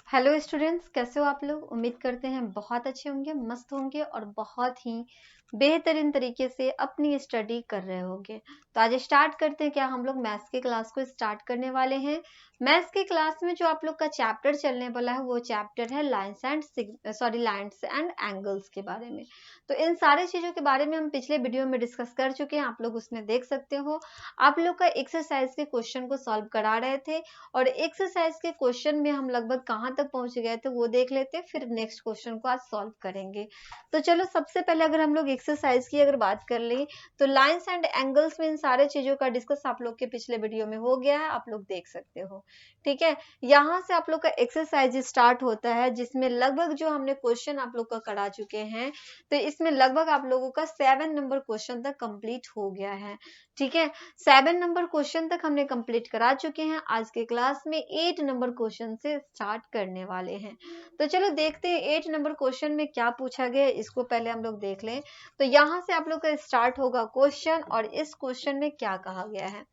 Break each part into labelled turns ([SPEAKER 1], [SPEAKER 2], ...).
[SPEAKER 1] Hello students, कैसे हो आप लोग। उम्मीद करते हैं बहुत अच्छे होंगे, मस्त होंगे और बहुत ही बेहतरीन तरीके से अपनी स्टडी कर रहे होंगे। तो आज स्टार्ट करते हैं। क्या हम लोग मैथ्स की क्लास को स्टार्ट करने वाले हैं। मैथ्स की क्लास में जो आप लोग का चैप्टर चलने वाला है वो चैप्टर है लाइन्स एंड एंगल्स के बारे में। तो इन सारी चीजों के बारे में हम पिछले वीडियो में डिस्कस कर चुके हैं, आप लोग उसमें देख सकते हो। आप लोग का एक्सरसाइज के क्वेश्चन को सॉल्व करा रहे थे और एक्सरसाइज के क्वेश्चन में हम लगभग कहाँ तक पहुंच गए थे वो देख लेते हैं, फिर नेक्स्ट क्वेश्चन को आज सॉल्व करेंगे। तो चलो सबसे पहले अगर हम लोग एक्सरसाइज की अगर बात कर ले तो लाइंस एंड एंगल्स में इन सारे चीजों का डिस्कस आप लोग के पिछले वीडियो में हो गया है, आप लोग देख सकते हो। ठीक है, यहाँ से आप लोग का एक्सरसाइज स्टार्ट होता है जिसमें लगभग जो हमने क्वेश्चन आप लोग का करा चुके हैं, तो इसमें लगभग आप लोगों का 7 नंबर क्वेश्चन तक कंप्लीट हो गया है। ठीक है, 7 नंबर क्वेश्चन तक हमने कंप्लीट करा चुके हैं। आज के क्लास में 8 नंबर क्वेश्चन से स्टार्ट करने वाले हैं। तो चलो देखते हैं 8 नंबर क्वेश्चन में क्या पूछा गया है, इसको पहले हम लोग देख लें। तो यहाँ से आप लोग का स्टार्ट होगा क्वेश्चन और इस क्वेश्चन में क्या कहा गया है।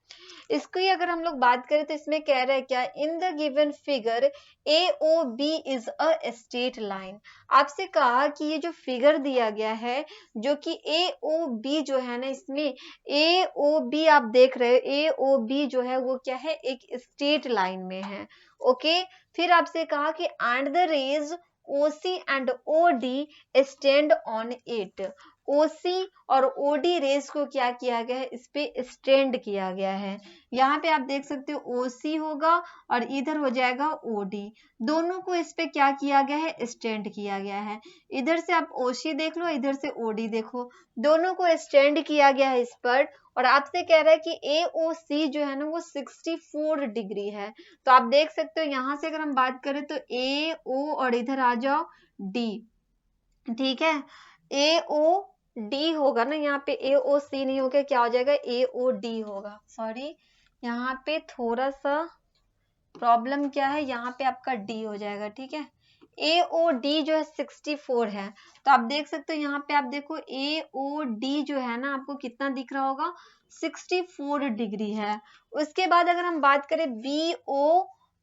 [SPEAKER 1] इसकी अगर हम लोग बात करें तो इसमें कह रहा है क्या, in the given figure AOB is a straight line. आपसे कहा कि ये जो फिगर दिया गया है जो कि AOB जो है ना, इसमें AOB आप देख रहे हो, AOB जो है वो क्या है, एक स्ट्रेट लाइन में है। ओके, फिर आपसे कहा कि and the rays OC and OD stand on it. OC और OD रेज को क्या किया गया है, इस पे स्टैंड किया गया है। यहाँ पे आप देख सकते हो OC होगा और इधर हो जाएगा OD, दोनों को इस पे क्या किया गया है, स्टैंड किया गया है। इधर से आप OC देख लो, इधर से OD देखो, दोनों को स्टैंड किया गया है इस पर। और आपसे कह रहा है कि AOC जो है ना वो 64 डिग्री है। तो आप देख सकते हो यहाँ से अगर हम बात करें तो AO और इधर आ जाओ D। ठीक है, AOD होगा ना, यहाँ पे AOC नहीं होगा, क्या हो जाएगा, AOD होगा। सॉरी, यहाँ पे थोड़ा सा प्रॉब्लम क्या है, यहाँ पे आपका D हो जाएगा। ठीक है, AOD जो है 64 है। तो आप देख सकते हो यहाँ पे, आप देखो AOD जो है ना आपको कितना दिख रहा होगा, 64 डिग्री है। उसके बाद अगर हम बात करें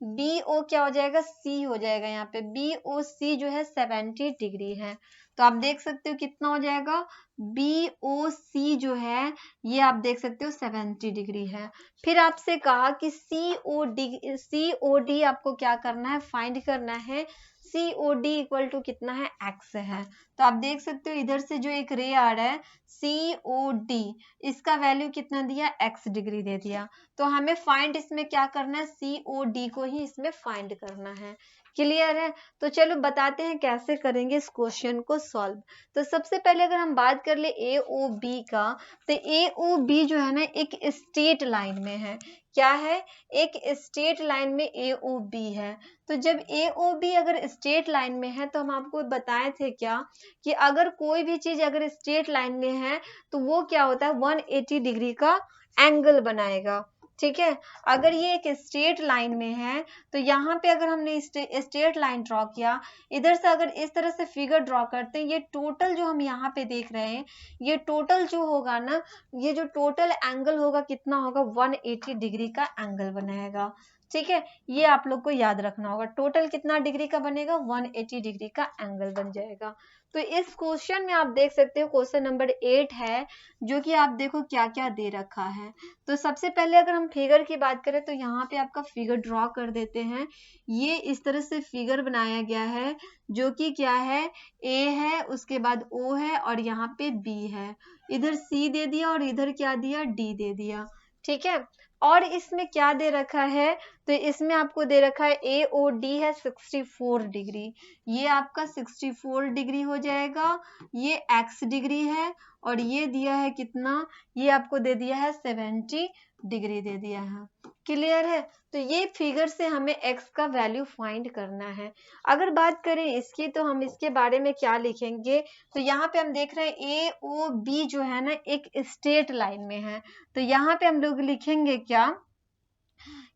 [SPEAKER 1] BO क्या हो जाएगा, C हो जाएगा। यहाँ पे BOC जो है 70 डिग्री है। तो आप देख सकते हो कितना हो जाएगा, BOC जो है ये आप देख सकते हो 70 डिग्री है। फिर आपसे कहा कि COD आपको क्या करना है, फाइंड करना है। COD इक्वल टू कितना है, x है। तो आप देख सकते हो इधर से जो एक रे आ रहा है COD, इसका वैल्यू कितना दिया, x डिग्री दे दिया। तो हमें फाइंड इसमें क्या करना है, COD को ही इसमें फाइंड करना है। क्लियर है। तो चलो बताते हैं कैसे करेंगे इस क्वेश्चन को सॉल्व। तो सबसे पहले अगर हम बात कर ले AOB का, तो AOB जो है ना एक स्ट्रेट लाइन में है। क्या है, एक स्ट्रेट लाइन में AOB है। तो जब AOB अगर स्ट्रेट लाइन में है तो हम आपको बताए थे क्या, कि अगर कोई भी चीज अगर स्ट्रेट लाइन में है तो वो क्या होता है, 180 डिग्री का एंगल बनाएगा। ठीक है, अगर ये एक स्ट्रेट लाइन में है तो यहाँ पे अगर हमने स्ट्रेट लाइन ड्रॉ किया, इधर से अगर इस तरह से फिगर ड्रॉ करते हैं, ये टोटल जो हम यहाँ पे देख रहे हैं, ये टोटल जो होगा ना, ये जो टोटल एंगल होगा कितना होगा, 180 डिग्री का एंगल बनाएगा। ठीक है, ये आप लोग को याद रखना होगा, टोटल कितना डिग्री का बनेगा, 180 डिग्री का एंगल बन जाएगा। तो इस क्वेश्चन में आप देख सकते हो क्वेश्चन नंबर 8 है, जो कि आप देखो क्या क्या दे रखा है। तो सबसे पहले अगर हम फिगर की बात करें तो यहाँ पे आपका फिगर ड्रॉ कर देते हैं। ये इस तरह से फिगर बनाया गया है, जो कि क्या है, A है, उसके बाद O है और यहाँ पे B है, इधर C दे दिया और इधर क्या दिया, D दे दिया। ठीक है, और इसमें क्या दे रखा है, तो इसमें आपको दे रखा है AOD है 64 डिग्री, ये आपका 64 डिग्री हो जाएगा। ये x डिग्री है और ये दिया है कितना, ये आपको दे दिया है 70 डिग्री दे दिया है। क्लियर है। तो ये फिगर से हमें x का वैल्यू फाइंड करना है। अगर बात करें इसकी तो हम इसके बारे में क्या लिखेंगे, तो यहाँ पे हम देख रहे हैं AOB जो है ना एक स्ट्रेट लाइन में है। तो यहाँ पे हम लोग लिखेंगे क्या,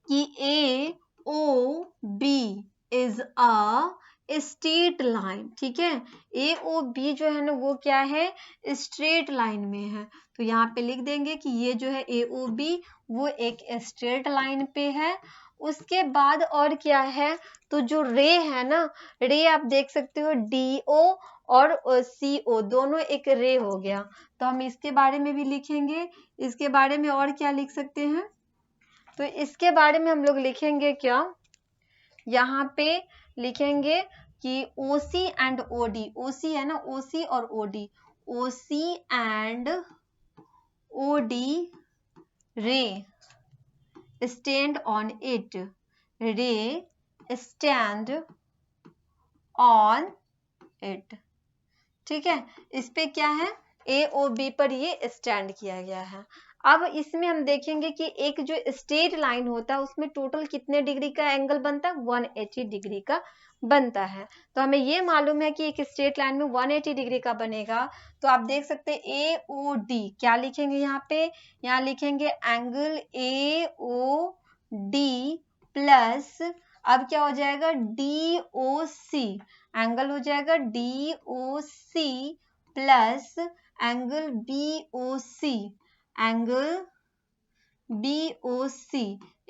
[SPEAKER 1] कि AOB is a straight line. ठीक है, AOB जो है ना वो क्या है, स्ट्रेट लाइन में है। तो यहाँ पे लिख देंगे कि ये जो है AOB वो एक स्ट्रेट लाइन पे है। उसके बाद और क्या है, तो जो रे है ना, रे आप देख सकते हो DO और CO दोनों एक रे हो गया। तो हम इसके बारे में भी लिखेंगे। इसके बारे में और क्या लिख सकते हैं, तो इसके बारे में हम लोग लिखेंगे क्या, यहाँ पे लिखेंगे कि OC एंड OD, OC है ना, OC और OD, OC and OD ray stand on it, ray stand on it। ठीक है, इस पे क्या है, AOB पर ये स्टैंड किया गया है। अब इसमें हम देखेंगे कि एक जो स्ट्रेट लाइन होता है उसमें टोटल कितने डिग्री का एंगल बनता है, 180 डिग्री का बनता है। तो हमें ये मालूम है कि एक स्ट्रेट लाइन में 180 डिग्री का बनेगा। तो आप देख सकते हैं AOD, क्या लिखेंगे यहाँ पे, यहाँ लिखेंगे एंगल AOD प्लस, अब क्या हो जाएगा, DOC, एंगल हो जाएगा DOC plus angle BOC, angle BOC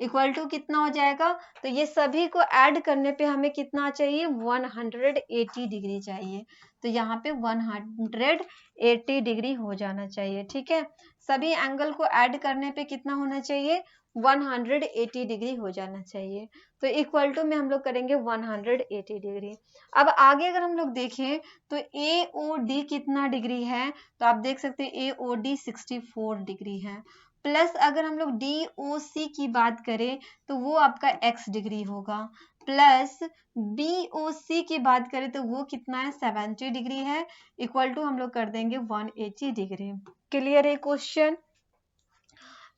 [SPEAKER 1] equal to कितना हो जाएगा, तो ये सभी को ऐड करने पे हमें कितना चाहिए, 180 डिग्री चाहिए। तो यहाँ पे 180 डिग्री हो जाना चाहिए। ठीक है, सभी एंगल को ऐड करने पे कितना होना चाहिए, 180 डिग्री हो जाना चाहिए। तो इक्वल टू में हम लोग करेंगे 180 डिग्री। अब आगे अगर हम लोग देखें तो AOD कितना डिग्री है, तो आप देख सकते हैं AOD 64 डिग्री है। प्लस अगर हम लोग DOC की बात करें तो वो आपका x डिग्री होगा, प्लस BOC की बात करें तो वो कितना है, 70 डिग्री है, इक्वल टू हम लोग कर देंगे 180 डिग्री। क्लियर है क्वेश्चन।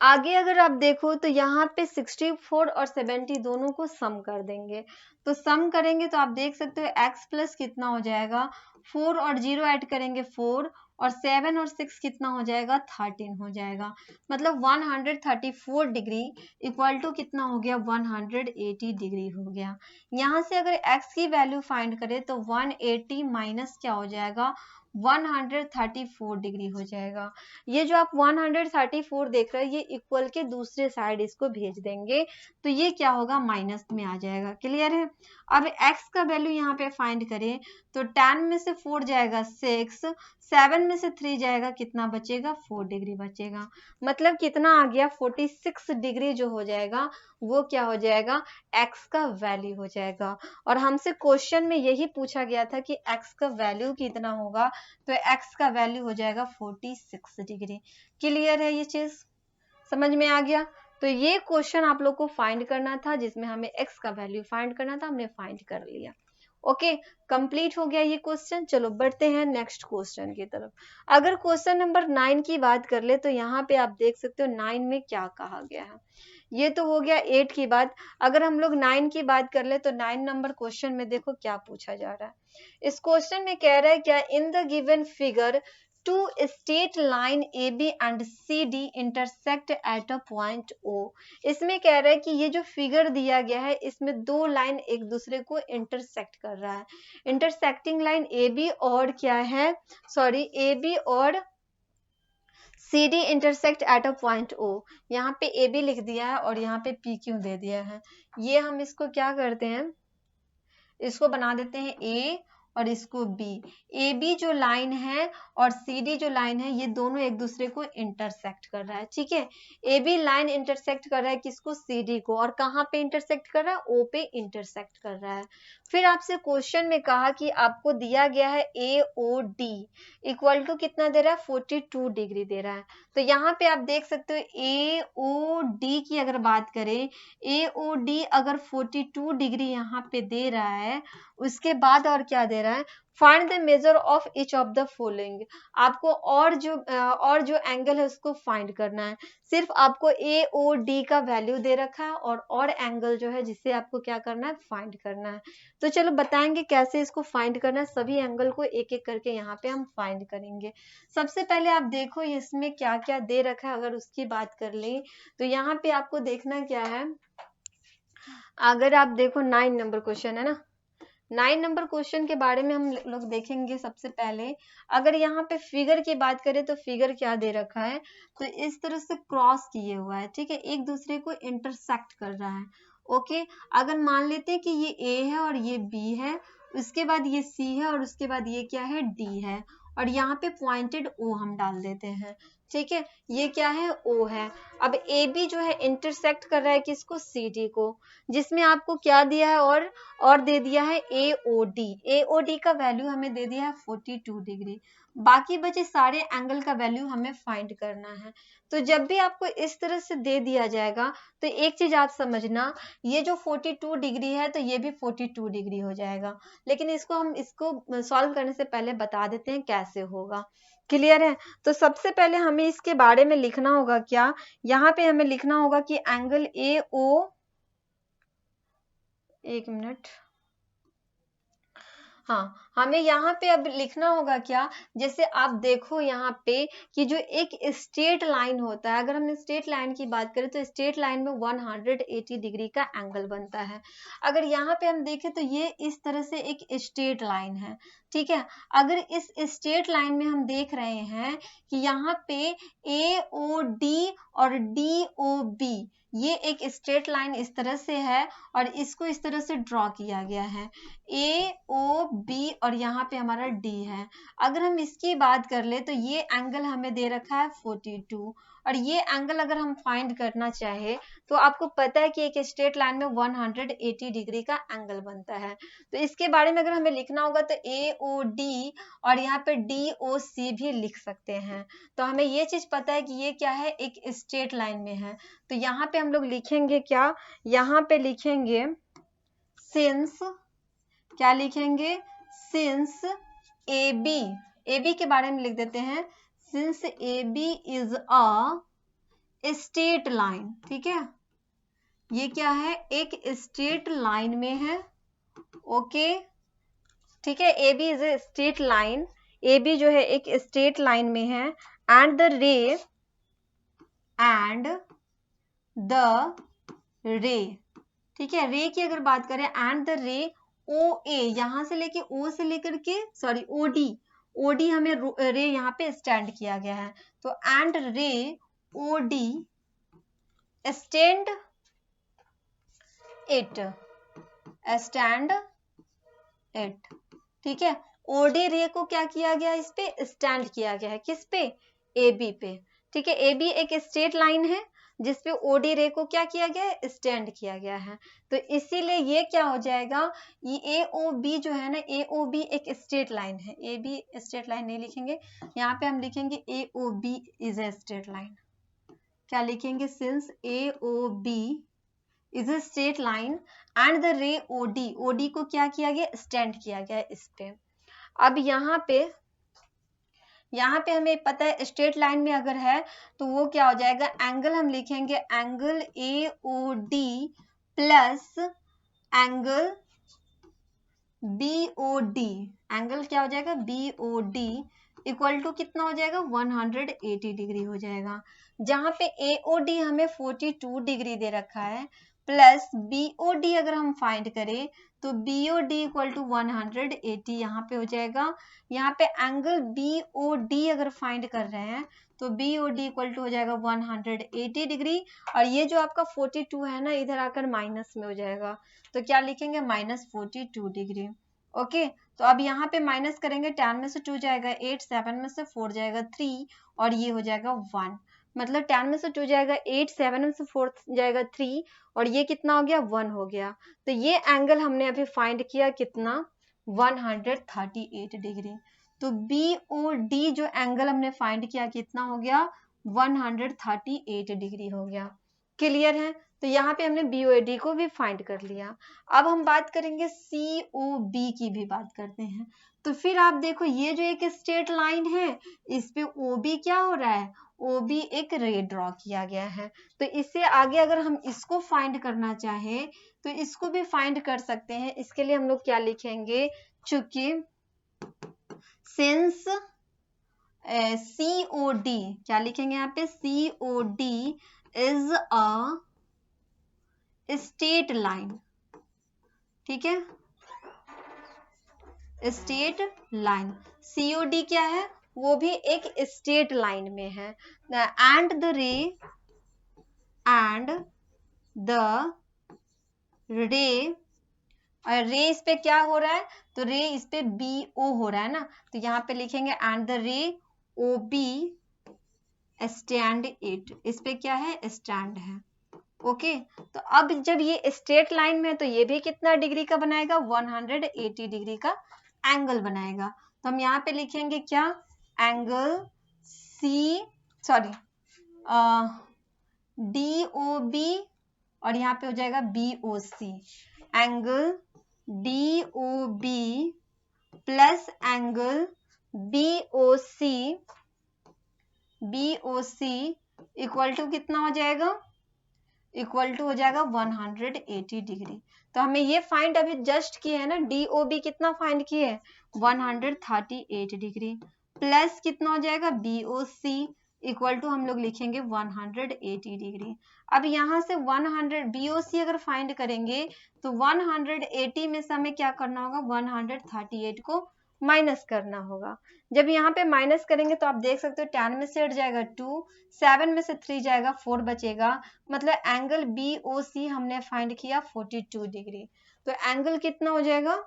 [SPEAKER 1] आगे अगर आप देखो तो यहाँ पे 64 और 70 दोनों को सम कर देंगे। तो सम करेंगे तो आप देख सकते हो x प्लस कितना हो जाएगा, 4 और 0 ऐड करेंगे 4, और 7 और 6 कितना हो जाएगा, 13 हो जाएगा। मतलब 134 डिग्री इक्वल टू कितना हो गया, 180 डिग्री हो गया। यहाँ से अगर x की वैल्यू फाइंड करें तो 180 माइनस क्या हो जाएगा, 134 डिग्री हो जाएगा। ये जो आप 134 देख रहे हैं ये इक्वल के दूसरे साइड इसको भेज देंगे तो ये क्या होगा, माइनस में आ जाएगा। क्लियर है। अब x का वैल्यू यहाँ पे फाइंड करें तो 10 में से 4 जाएगा 6, 7 में से 3 जाएगा, कितना बचेगा, 4 डिग्री बचेगा। मतलब कितना आ गया, 46 डिग्री जो हो जाएगा वो क्या हो जाएगा, x का वैल्यू हो जाएगा। और हमसे क्वेश्चन में यही पूछा गया था कि x का वैल्यू कितना होगा, तो x का वैल्यू हो जाएगा 46 डिग्री। क्लियर है, ये चीज समझ में आ गया। तो ये क्वेश्चन आप लोग को फाइंड करना था जिसमें हमें x का वैल्यू फाइंड करना था, हमने फाइंड कर लिया। ओके, कंप्लीट हो गया ये क्वेश्चन। चलो बढ़ते हैं नेक्स्ट क्वेश्चन की तरफ। अगर क्वेश्चन नंबर 9 की बात कर ले तो यहाँ पे आप देख सकते हो 9 में क्या कहा गया है। ये तो हो गया 8 की बात। अगर हम लोग 9 की बात कर ले तो 9 नंबर क्वेश्चन में देखो क्या पूछा जा रहा है। इस क्वेश्चन में कह रहा है क्या, in the given figure two straight line AB and CD intersect at a point O। इसमें कह रहा है कि ये जो फिगर दिया गया है इसमें दो लाइन एक दूसरे को इंटरसेक्ट कर रहा है। इंटरसेक्टिंग लाइन AB और क्या है, सॉरी AB और CD intersect at a point O। यहाँ पे AB लिख दिया है और यहाँ पे PQ दे दिया है। ये हम इसको क्या करते हैं, इसको बना देते हैं A और इसको B। AB जो लाइन है और CD जो लाइन है ये दोनों एक दूसरे को इंटरसेक्ट कर रहा है। ठीक है, AB लाइन इंटरसेक्ट कर रहा है किसको, CD को, और कहाँ पे इंटरसेक्ट कर रहा है, O पे इंटरसेक्ट कर रहा है। फिर आपसे क्वेश्चन में कहा कि आपको दिया गया है AOD इक्वल टू कितना दे रहा है, 42 डिग्री दे रहा है। तो यहाँ पे आप देख सकते हो AOD की अगर बात करें, AOD अगर 42 डिग्री यहाँ पे दे रहा है, उसके बाद और क्या दे रहा है, find the measure of each of the following. आपको और जो एंगल है उसको फाइंड करना है। सिर्फ आपको AOD का वैल्यू दे रखा है और एंगल जो है जिससे आपको क्या करना है, फाइंड करना है। तो चलो बताएंगे कैसे इसको फाइंड करना है। सभी एंगल को एक एक करके यहाँ पे हम फाइंड करेंगे। सबसे पहले आप देखो इसमें क्या क्या दे रखा है। अगर उसकी बात कर ले तो यहाँ पे आपको देखना क्या है, अगर आप देखो 9 नंबर क्वेश्चन है ना, 9 नंबर क्वेश्चन के बारे में हम लोग देखेंगे। सबसे पहले अगर यहाँ पे फिगर की बात करें तो फिगर क्या दे रखा है, तो इस तरह से क्रॉस किए हुआ है, ठीक है, एक दूसरे को इंटरसेक्ट कर रहा है। ओके, अगर मान लेते हैं कि ये ए है और ये बी है, उसके बाद ये सी है और उसके बाद ये क्या है, डी है, और यहाँ पे पॉइंटेड ओ हम डाल देते हैं, ठीक है, ये क्या है, ओ है। अब ए बी जो है इंटरसेक्ट कर रहा है किसको, सी डी को, जिसमें आपको क्या दिया है, और दे दिया है AOD। AOD का वैल्यू हमें दे दिया है 42 डिग्री। बाकी बचे सारे एंगल का वैल्यू हमें फाइंड करना है। तो जब भी आपको इस तरह से दे दिया जाएगा तो एक चीज आप समझना, ये जो 42 डिग्री है तो ये भी 42 डिग्री हो जाएगा, लेकिन हम इसको सॉल्व करने से पहले बता देते हैं कैसे होगा। क्लियर है? तो सबसे पहले हमें इसके बारे में लिखना होगा क्या, यहाँ पे हमें लिखना होगा कि एंगल AO, एक मिनट, हाँ, हमें यहाँ पे अब लिखना होगा क्या, जैसे आप देखो यहाँ पे कि जो एक स्ट्रेट लाइन होता है, अगर हम स्ट्रेट लाइन की बात करें तो स्ट्रेट लाइन में 180 डिग्री का एंगल बनता है। अगर यहाँ पे हम देखें तो ये इस तरह से एक स्ट्रेट लाइन है, ठीक है। अगर इस स्ट्रेट लाइन में हम देख रहे हैं कि यहाँ पे AOD और DOB, ये एक स्ट्रेट लाइन इस तरह से है और इसको इस तरह से ड्रॉ किया गया है, AOB और यहाँ पे हमारा D है। अगर हम इसकी बात कर ले तो ये एंगल हमें दे रखा है 42, और ये एंगल अगर हम फाइंड करना चाहे तो आपको पता है कि एक स्ट्रेट लाइन में 180 डिग्री का एंगल बनता है। तो इसके बारे में अगर हमें लिखना होगा तो AOD और यहाँ पे DOC भी लिख सकते हैं। तो हमें ये चीज पता है कि ये क्या है, एक स्ट्रेट लाइन में है। तो यहाँ पे हम लोग लिखेंगे क्या, यहाँ पे लिखेंगे सिंस, क्या लिखेंगे, सिंस AB के बारे में लिख देते हैं, since AB is a straight line, ठीक है, ये क्या है, एक स्ट्रेट लाइन में है। ओके, ठीक है, AB is a straight line, AB जो है एक स्ट्रेट लाइन में है, एंड द रे, ठीक है, रे की अगर बात करें, एंड द रे OA, यहां से लेके O से लेकर के सॉरी OD हमें रे यहाँ पे स्टैंड किया गया है, तो एंड रे OD स्टैंड इट, ठीक है, OD रे को क्या किया गया, इस पे स्टैंड किया गया है, किस पे, AB पे, ठीक है। AB एक स्ट्रेट लाइन है जिसपे OD रे को क्या किया गया है, स्टैंड किया गया है, तो इसीलिए ये क्या हो जाएगा, ये AOB जो है ना, AOB एक स्ट्रेट लाइन है, AB स्ट्रेट लाइन नहीं लिखेंगे, यहाँ पे हम लिखेंगे AOB is a straight line, क्या लिखेंगे, since AOB is a straight line and the रे OD को क्या किया गया, स्टैंड किया गया है इस पे। अब यहाँ पे हमें पता है स्ट्रेट लाइन में अगर है तो वो क्या हो जाएगा, एंगल हम लिखेंगे angle AOD plus angle BOD, angle क्या हो जाएगा, BOD इक्वल टू कितना हो जाएगा, 180 डिग्री हो जाएगा। जहां पे AOD हमें 42 डिग्री दे रखा है, प्लस BOD अगर हम फाइंड करें तो BOD इक्वल टू 180 यहाँ पे हो जाएगा। यहाँ पे एंगल BOD अगर फाइंड कर रहे हैं तो BOD इक्वल टू हो जाएगा 180 डिग्री, और ये जो आपका 42 है ना, इधर आकर माइनस में हो जाएगा, तो क्या लिखेंगे, -42 डिग्री। ओके, तो अब यहाँ पे माइनस करेंगे, 10 में से 2 जाएगा 8, 7 में से 4 जाएगा 3, और ये हो जाएगा 1, मतलब 10 में से 2 जाएगा 8, 7 में से 4 जाएगा 3, और ये कितना हो गया, 1 हो गया। तो ये एंगल हमने अभी फाइंड किया कितना, 138 डिग्री। तो BOD जो एंगल हमने फाइंड किया कितना हो गया, 138 डिग्री हो गया। क्लियर है? तो यहाँ पे हमने BOD को भी फाइंड कर लिया। अब हम बात करेंगे COB की भी बात करते हैं। तो फिर आप देखो, ये जो एक स्ट्रेट लाइन है, इस पे OB क्या हो रहा है, OB एक रे ड्रॉ किया गया है। तो इससे आगे अगर हम इसको फाइंड करना चाहे तो इसको भी फाइंड कर सकते हैं। इसके लिए हम लोग क्या लिखेंगे, चूंकि सिंस COD, क्या लिखेंगे यहाँ पे, COD is a straight line, ठीक है, स्ट्रेट लाइन। COD क्या है, वो भी एक स्ट्रेट लाइन में है। एंड द रे और रे इस पे क्या हो रहा है, तो रे इस पे BO हो रहा है ना, तो यहाँ पे लिखेंगे एंड द रे OB स्टैंड इट, इस पे क्या है, स्टैंड है। ओके, तो अब जब ये स्ट्रेट लाइन में है तो ये भी कितना डिग्री का बनाएगा, 180 डिग्री का एंगल बनाएगा। तो हम यहाँ पे लिखेंगे क्या, एंगल DOB और यहाँ पे हो जाएगा BOC, angle DOB plus angle BOC equal to कितना हो जाएगा, इक्वल टू हो जाएगा 180 डिग्री। तो हमें ये फाइंड अभी जस्ट किए है ना, DOB कितना फाइंड किए, 138 डिग्री प्लस कितना हो जाएगा BOC इक्वल टू हम लोग लिखेंगे 180 डिग्री। अब यहाँ से 100 BOC अगर फाइंड करेंगे तो 180 में से हमें क्या करना होगा, 138 को माइनस करना होगा। जब यहाँ पे माइनस करेंगे तो आप देख सकते हो 10 में से 8 जाएगा 2, 7 में से 3 जाएगा 4 बचेगा, मतलब एंगल BOC हमने फाइंड किया 42 डिग्री। तो एंगल कितना हो जाएगा,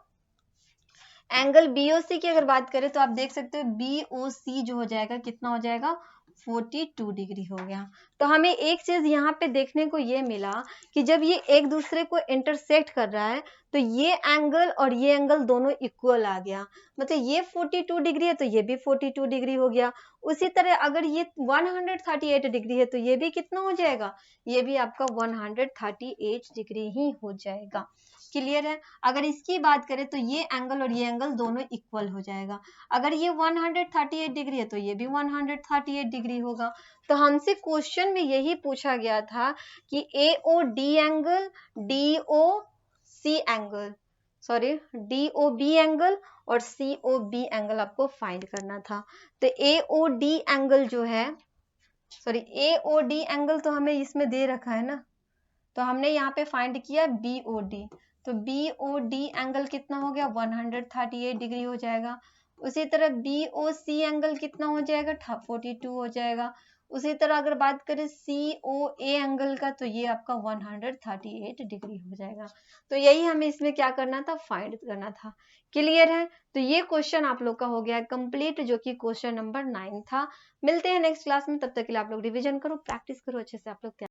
[SPEAKER 1] एंगल BOC की अगर बात करें तो आप देख सकते हो BOC जो हो जाएगा कितना हो जाएगा, 42 डिग्री हो गया। तो हमें एक चीज यहाँ पे देखने को ये मिला कि जब ये एक दूसरे को इंटरसेक्ट कर रहा है तो ये एंगल और ये एंगल दोनों इक्वल आ गया, मतलब ये 42 डिग्री है तो ये भी 42 डिग्री हो गया। उसी तरह अगर ये 138 डिग्री है तो ये भी कितना हो जाएगा, ये भी आपका 138 डिग्री ही हो जाएगा। क्लियर है। अगर इसकी बात करें तो ये एंगल और ये एंगल दोनों इक्वल हो जाएगा। अगर ये 138 डिग्री है तो ये भी 138 डिग्री होगा। तो हमसे क्वेश्चन में यही पूछा गया था कि AOD एंगल, DOB एंगल और COB एंगल आपको फाइंड करना था। तो AOD एंगल जो है, AOD एंगल तो हमें इसमें दे रखा है ना, तो हमने यहाँ पे फाइंड किया BOD, तो BOD एंगल कितना हो गया, 138 डिग्री हो जाएगा। उसी तरह BOC एंगल कितना हो जाएगा, 42 हो जाएगा। उसी तरह अगर बात करें COA एंगल का तो ये आपका 138 डिग्री हो जाएगा। तो यही हमें इसमें क्या करना था, फाइंड करना था। क्लियर है। तो ये क्वेश्चन आप लोग का हो गया कंप्लीट, जो कि क्वेश्चन नंबर 9 था। मिलते हैं नेक्स्ट क्लास में, तब तक के लिए आप लोग रिवीजन करो, प्रैक्टिस करो अच्छे से। आप लोग